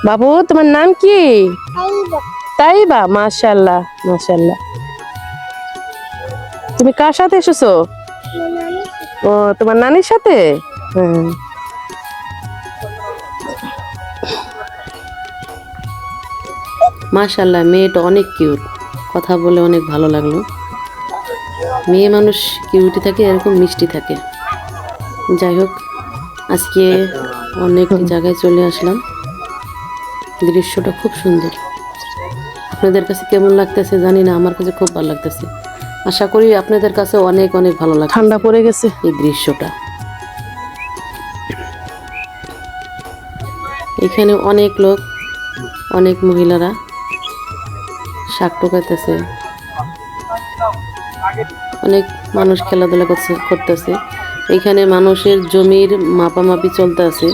বাবু তোমার নাম কি? তাইবা, মাশাআল্লাহ মাশাআল্লাহ। তুমি কার সাথে এসেছো? ও তোমার নানির সাথে। মাশাআল্লাহ, মেয়েটা অনেক কিউট, কথা বলে অনেক ভালো লাগলো। মেয়ে মানুষ কিউটি থাকে, এরকম মিষ্টি থাকে। যাই হোক, আজকে অনেক জায়গায় চলে আসলাম, দৃশ্যটা খুব সুন্দর। আপনাদের কাছে কেমন লাগতেছে জানি না, আমার কাছে খুব ভালো লাগতেছে। আশা করি আপনাদের কাছে অনেক অনেক ভালো লাগছে। ঠান্ডা পড়ে গেছে এই দৃশ্যটা। এখানে অনেক লোক, অনেক মহিলারা শাক টোকাইতেছে, অনেক মানুষ খেলাধুলা করতেছে। এখানে মানুষের জমির মাপামাপি চলতে আছে।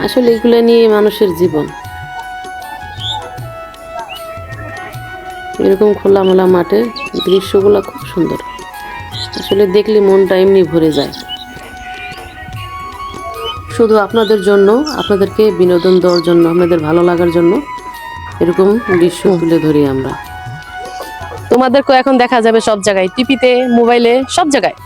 আসলে এগুলো নিয়ে মানুষের জীবন। এরকম খোলামেলা মাঠে দৃশ্যগুলো খুব সুন্দর, আসলে দেখলে মনটা এমনি ভরে যায়। শুধু আপনাদের জন্য, আপনাদেরকে বিনোদন দেওয়ার জন্য, আপনাদের ভালো লাগার জন্য এরকম দৃশ্য তুলে ধরি আমরা। তোমাদেরকে এখন দেখা যাবে সব জায়গায়, টিভিতে, মোবাইলে, সব জায়গায়।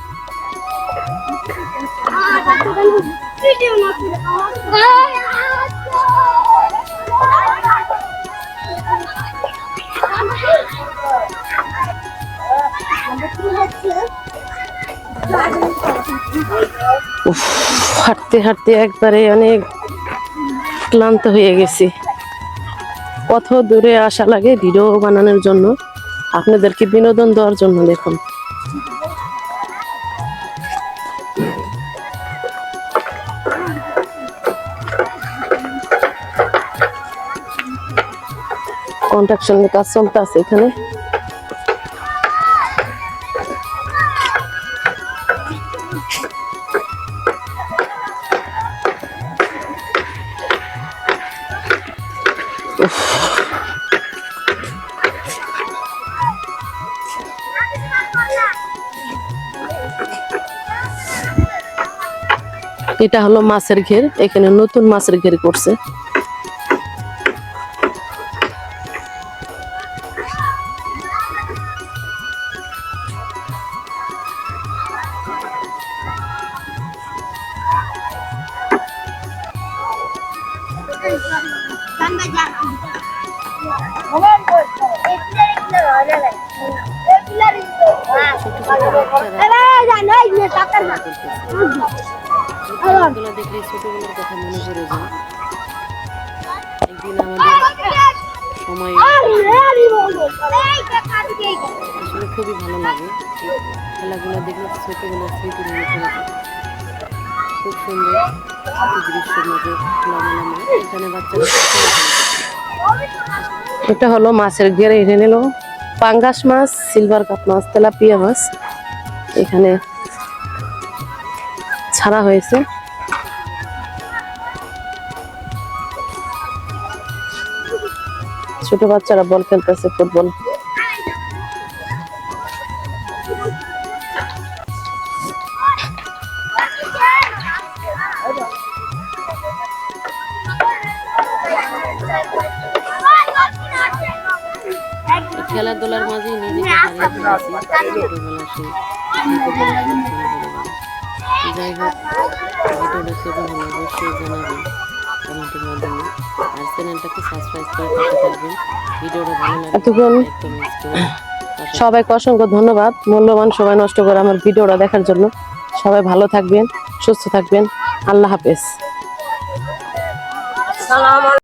হাঁটতে হাঁটতে একবারে অনেক ক্লান্ত হয়ে গেছি। কত দূরে আসা লাগে ভিডিও বানানোর জন্য, আপনাদেরকে বিনোদন দেওয়ার জন্য। দেখুন কন্ট্রাকশনের কাজ চলতে আছে এখানে। এটা হলো মাছের ঘের, এখানে নতুন মাছের ঘের করছে। দেখলে ছোটবেলার কথা মনে পড়ে যায়। একদিন আমাদের সময় আসলে খুবই ভালো লাগে, খেলাগুলো দেখলে ছোটবেলার স্মৃতি মনে পড়ে যায়। খুব সুন্দর দৃশ্যের মধ্যে খোলামেলা মাঠ, এখানে বাচ্চারা। এটা হলো মাছের ঘের, এনে নিল পাঙ্গাস মাছ, সিলভার কাপ মাছ, তেলাপিয়া মাছ এখানে ছাড়া হয়েছে। ছোট বাচ্চারা বল খেলতেছে, ফুটবল। খেলাধুলার মাঝে নিজেকে হারিয়ে ফেলেছি ছোটবেলা সেই। যাই হোক, ভিডিওটা কেমন হলো অবশ্যই জানাবেন কমেন্টের মাধ্যমে, আর চ্যানেলটাকে সাবস্ক্রাইব করে পাশে থাকবেন। ভিডিওটা ভালো লাগলে সবাইকে অসংখ্য ধন্যবাদ, মূল্যবান সময় নষ্ট করে আমার ভিডিওটা দেখার জন্য। সবাই ভালো থাকবেন, সুস্থ থাকবেন। আল্লাহ হাফেজ।